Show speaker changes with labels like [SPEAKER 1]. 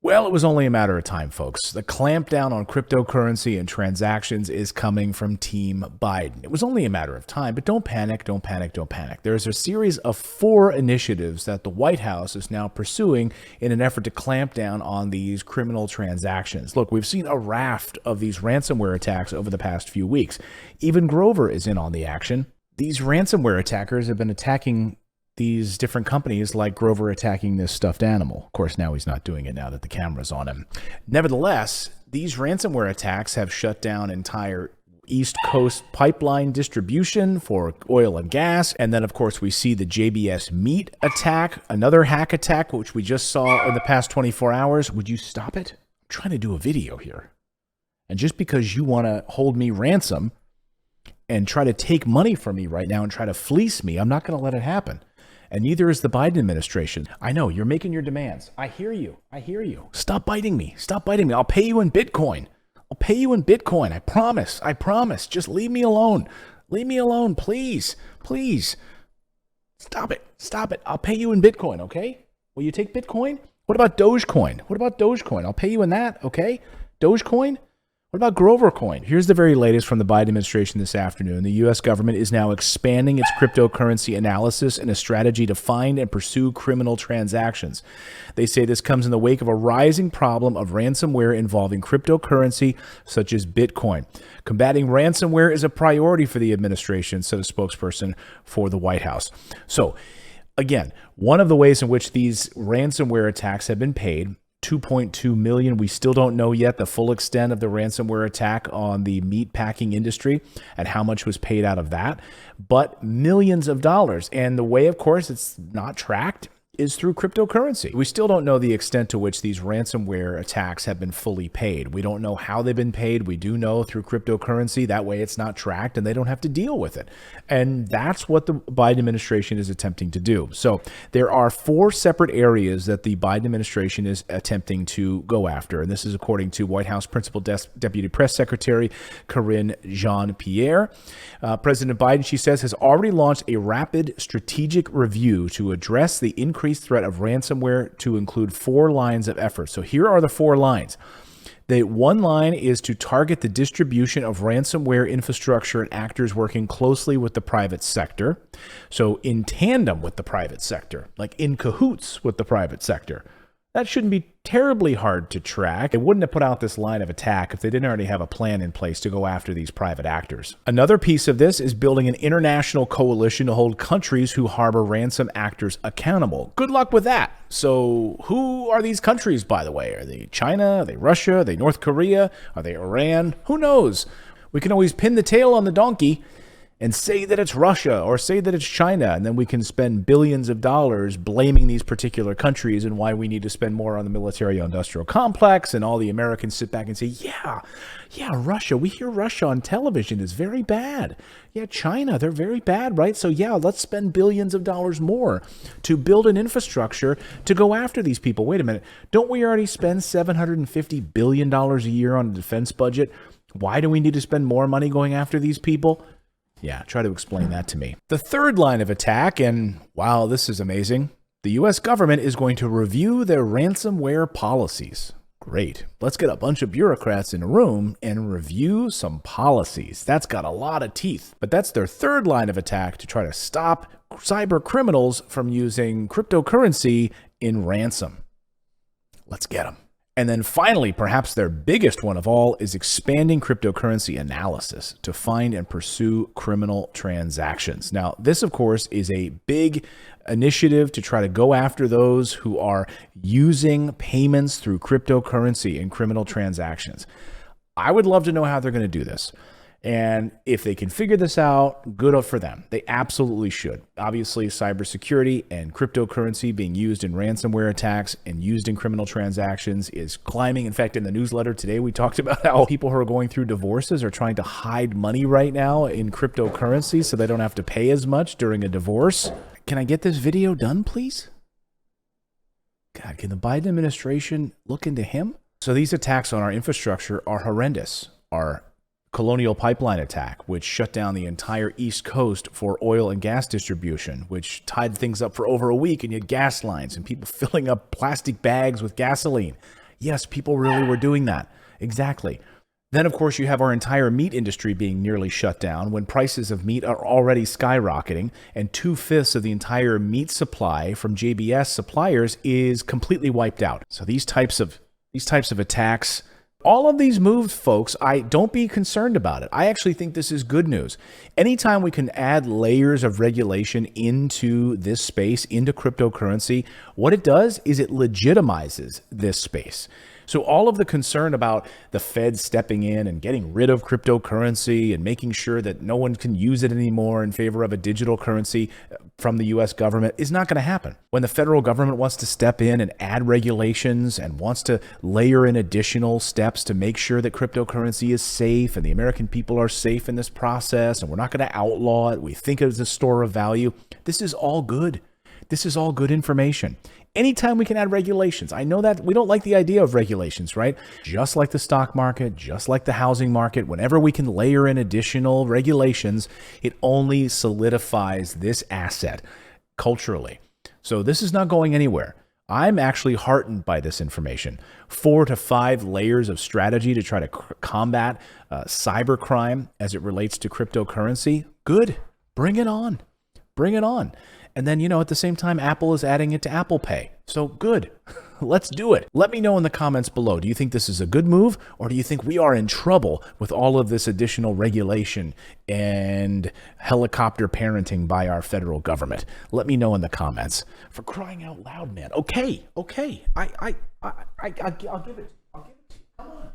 [SPEAKER 1] Well, it was only a matter of time, folks. The clampdown on cryptocurrency and transactions is coming from Team Biden. It was only a matter of time, but don't panic, don't panic, don't panic. There's a series of 4 initiatives that the White House is now pursuing in an effort to clamp down on these criminal transactions. Look, we've seen a raft of these ransomware attacks over the past few weeks. Even Grover is in on the action. These ransomware attackers have been attacking these different companies, like Grover attacking this stuffed animal. Of course, now he's not doing it now that the camera's on him. Nevertheless, these ransomware attacks have shut down entire East Coast pipeline distribution for oil and gas. And then, of course, we see the JBS meat attack, another hack attack, which we just saw in the past 24 hours. Would you stop it? I'm trying to do a video here. And just because you want to hold me ransom and try to take money from me right now and try to fleece me, I'm not going to let it happen. And neither is the Biden administration. I know, you're making your demands. I hear you. I hear you. Stop biting me. Stop biting me. I'll pay you in Bitcoin. I'll pay you in Bitcoin. I promise. I promise. Just leave me alone. Leave me alone, please. Please. Stop it. Stop it. I'll pay you in Bitcoin, okay? Will you take Bitcoin? What about Dogecoin? What about Dogecoin? I'll pay you in that, okay? Dogecoin? What about Grover Coin? Here's the very latest from the Biden administration this afternoon. The U.S. government is now expanding its cryptocurrency analysis in a strategy to find and pursue criminal transactions. They say this comes in the wake of a rising problem of ransomware involving cryptocurrency, such as Bitcoin. Combating ransomware is a priority for the administration, said a spokesperson for the White House. So, again, one of the ways in which these ransomware attacks have been paid, 2.2 million. We still don't know yet the full extent of the ransomware attack on the meat packing industry and how much was paid out of that, but millions of dollars. And the way, of course, it's not tracked is through cryptocurrency. We still don't know the extent to which these ransomware attacks have been fully paid. We don't know how they've been paid. We do know through cryptocurrency. That way it's not tracked and they don't have to deal with it. And that's what the Biden administration is attempting to do. So there are 4 separate areas that the Biden administration is attempting to go after. And this is according to White House Principal Deputy Press Secretary Karine Jean-Pierre. President Biden, she says, has already launched a rapid strategic review to address the increased threat of ransomware to include 4 lines of effort. So here are the 4 lines. The one line is to target the distribution of ransomware infrastructure and actors working closely with the private sector. So in tandem with the private sector, like in cahoots with the private sector. That shouldn't be terribly hard to track. They wouldn't have put out this line of attack if they didn't already have a plan in place to go after these private actors. Another piece of this is building an international coalition to hold countries who harbor ransom actors accountable. Good luck with that. So who are these countries, by the way? Are they China? Are they Russia? Are they North Korea? Are they Iran? Who knows? We can always pin the tail on the donkey and say that it's Russia or say that it's China, and then we can spend billions of dollars blaming these particular countries and why we need to spend more on the military-industrial complex, and all the Americans sit back and say, yeah, Russia, we hear Russia on television is very bad. Yeah, China, they're very bad, right? So yeah, let's spend billions of dollars more to build an infrastructure to go after these people. Wait a minute, don't we already spend $750 billion a year on a defense budget? Why do we need to spend more money going after these people? Yeah, try to explain that to me. The third line of attack, and wow, this is amazing, the U.S. government is going to review their ransomware policies. Great. Let's get a bunch of bureaucrats in a room and review some policies. That's got a lot of teeth. But that's their third line of attack to try to stop cyber criminals from using cryptocurrency in ransom. Let's get them. And then finally, perhaps their biggest one of all is expanding cryptocurrency analysis to find and pursue criminal transactions. Now, this, of course, is a big initiative to try to go after those who are using payments through cryptocurrency in criminal transactions. I would love to know how they're going to do this. And if they can figure this out, good for them. They absolutely should. Obviously, cybersecurity and cryptocurrency being used in ransomware attacks and used in criminal transactions is climbing. In fact, in the newsletter today, we talked about how people who are going through divorces are trying to hide money right now in cryptocurrency so they don't have to pay as much during a divorce. Can I get this video done, please? God, can the Biden administration look into him? So these attacks on our infrastructure are horrendous. Our Colonial Pipeline attack, which shut down the entire East Coast for oil and gas distribution, which tied things up for over a week, and you had gas lines and people filling up plastic bags with gasoline. Yes, people really were doing that. Exactly. Then, of course, you have our entire meat industry being nearly shut down when prices of meat are already skyrocketing, and 2/5 of the entire meat supply from JBS suppliers is completely wiped out. So these types of attacks, all of these moves, folks, don't be concerned about it. I actually think this is good news. Anytime we can add layers of regulation into this space, into cryptocurrency, what it does is it legitimizes this space. So all of the concern about the Fed stepping in and getting rid of cryptocurrency and making sure that no one can use it anymore in favor of a digital currency from the US government is not going to happen. When the federal government wants to step in and add regulations and wants to layer in additional steps to make sure that cryptocurrency is safe and the American people are safe in this process and we're not going to outlaw it, we think it is a store of value, this is all good. This is all good information. Anytime we can add regulations, I know that we don't like the idea of regulations, right? Just like the stock market, just like the housing market, whenever we can layer in additional regulations, it only solidifies this asset culturally. So this is not going anywhere. I'm actually heartened by this information. 4 to 5 layers of strategy to try to combat cybercrime as it relates to cryptocurrency. Good. Bring it on. Bring it on. And then, at the same time, Apple is adding it to Apple Pay. So good. Let's do it. Let me know in the comments below. Do you think this is a good move, or do you think we are in trouble with all of this additional regulation and helicopter parenting by our federal government? Let me know in the comments. For crying out loud, man. Okay. I'll give it. Come on.